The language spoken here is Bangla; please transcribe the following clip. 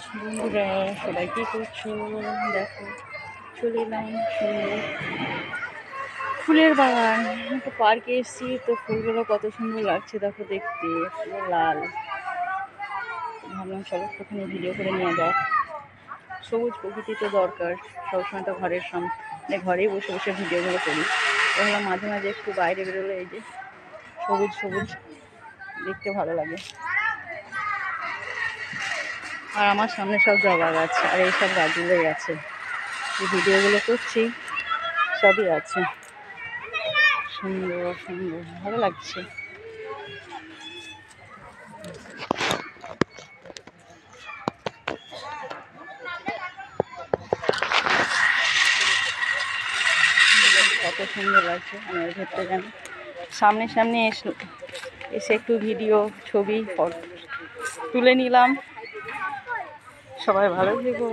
বন্ধুরা সবাই কি করছো? দেখো চলে এলাম সুন্দর ফুলের বাগান। একটু পার্কে এসেছি তো, ফুলগুলো কত সুন্দর লাগছে দেখো দেখতে, পুরো লাল। ভাবলাম চলো একটুখানি ভিডিও করে নিয়ে যাক। সবুজ প্রকৃতি তো দরকার, সবসময় তো ঘরের সামনে ঘরেই বসে বসে ভিডিওগুলো করি। ভাবলাম মাঝে মাঝে একটু বাইরে বেরোলে এই যে সবুজ সবুজ দেখতে ভালো লাগে। আর আমার সামনে সব জবা গাছ আর এইসব গাছগুলোই আছে, যে ভিডিওগুলো করছি সবই আছে। সুন্দর সুন্দর ভালো লাগছে। কত সুন্দর লাগছে। আমি এর ভেতরে যেন সামনে সামনে এসে একটু ভিডিও ছবি তুলে নিলাম। সবাই ভালো থেকো।